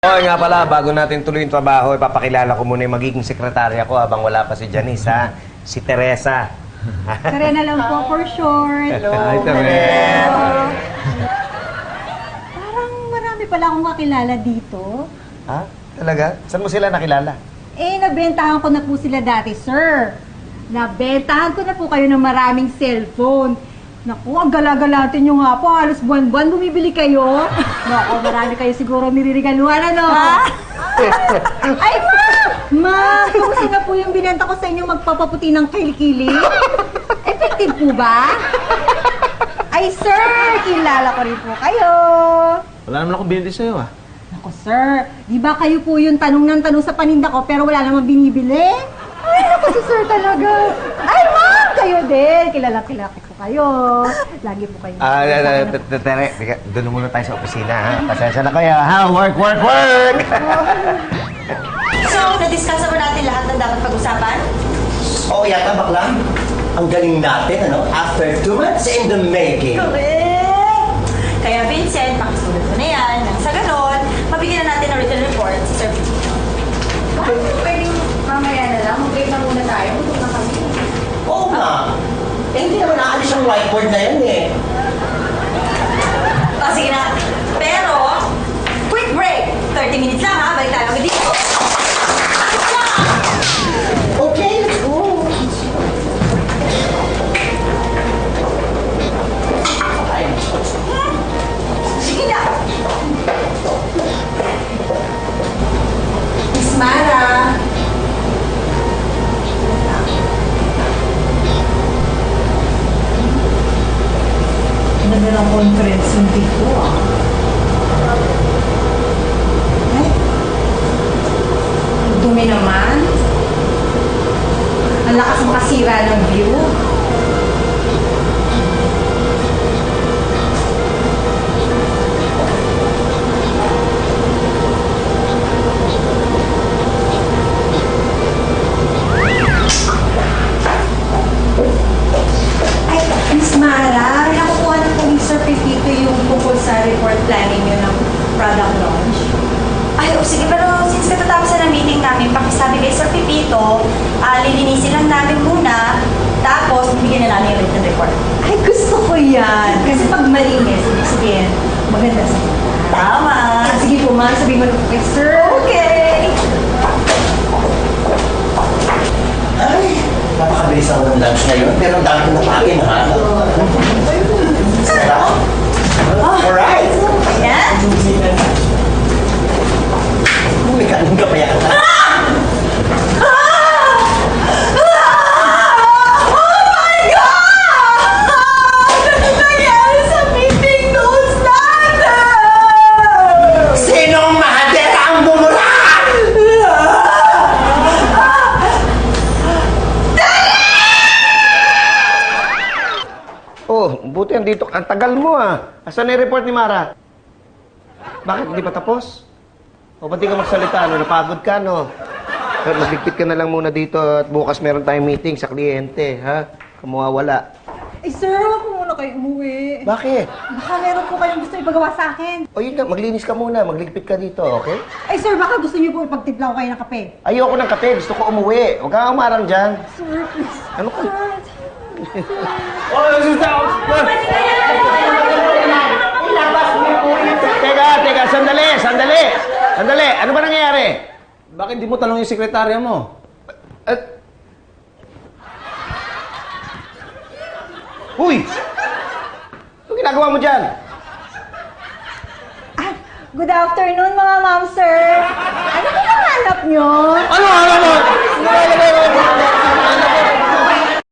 Oo nga pala, bago natin tuloy yung trabaho, ipapakilala ko muna yung magiging sekretarya ko habang wala pa si Janice, ha? Si Teresa. Karena lang po for short. Hello, hi, Teresa. Parang marami pala akong kakilala dito. Ha? Talaga? Saan mo sila nakilala? Nabentahan ko na po sila dati, sir. Nabentahan ko na po kayo ng maraming cellphone. Naku, ang gala-galatin nyo nga po. Halos buwan-buwan bumibili kayo. Naku, marami kayo siguro niririgaluhan, ano? Ay, ma'am! Ma'am, kumusta na po yung binenta ko sa inyo magpapaputi ng kilikili? Effective po ba? Ay, sir! Kilala ko rin po kayo. Wala naman ako binili sa'yo, ah. Naku, sir, di ba kayo po yung tanong ng tanong sa paninda ko pero wala namang binibili? Ay, naku si sir talaga. Ay, ma'am, kayo din. Kilala ko kayo. Lagi po kayo. Tere, doon muna tayo sa opisina, ha? Pasensya na kayo, ha? Work! So, na-discuss ba natin lahat ng dapat pag-usapan? Oo, yata bakla. Ang galing natin, ano? After 2 months in the making. Correct! Kaya Vincent, pakisulat mo na yan. Nang sa ganon, mabigyan na natin ng written report si Sir Vincent. Pwedeng mamaya na lang. Mag-break na muna tayo. Gutom na kami. Oo nga. Hindi naman naalis ang whiteboard na yan, eh. Sige na. Pero, quick break! 30 minutes lang ha, balik tayo agad dito. Okay, let's go. Sige na! Miss Mara. Ganda ng conference yung dito, ah. Ay, ang dumi naman. Ang lakas makasira ng view. Ay, Miss Mara, nakukuha na po ni Sir Pepito yung tungkol sa report planning nyo ng product launch. Ay, sige, pero since katatapos na ng meeting namin, pakisabi kay Sir Pipito, lilinisin lang namin muna, tapos bibigyan na namin yung written report. Ay, gusto ko yan. Kasi pag malinis, ibig sabihin, maganda sa kita. Tama! Sige po, ma'am, sabihin mo na po kay Sir. Okay! Ay, napakabilis ako ng lunch ngayon, pero ang dami ko napagin, ha? Sarap. Alright. Ayan! May kanin ka pa yata. Sinong mahadera ang bumura? Oh, buti andito. Ang tagal mo, ah. Asan na yung report ni Mara? Bakit hindi pa tapos? O ba't di ka magsalita, no? Napagod ka, no? Pero magligpit ka na lang muna dito at bukas meron tayong meeting sa kliyente, ha? Kamawawala. Ay, Sir, huwag po muna kayo umuwi. Bakit? Baka meron po kayong gusto ipagawa sa akin. O yun nga, maglinis ka muna, magligpit ka dito, okay? Ay, Sir, baka gusto niyo po ipagtimpla ko kayo ng kape. Ayoko ng kape, gusto ko umuwi. Huwag kang umarang dyan. Sir, please. Ano ka? Teka, sandali. Ano ba nangyayari? Bakit di mo tanong yung sekretarya mo? Huy! Ano ginagawa mo dyan? Ah, good afternoon, mga ma'am, sir. Ano ba hanap nyo?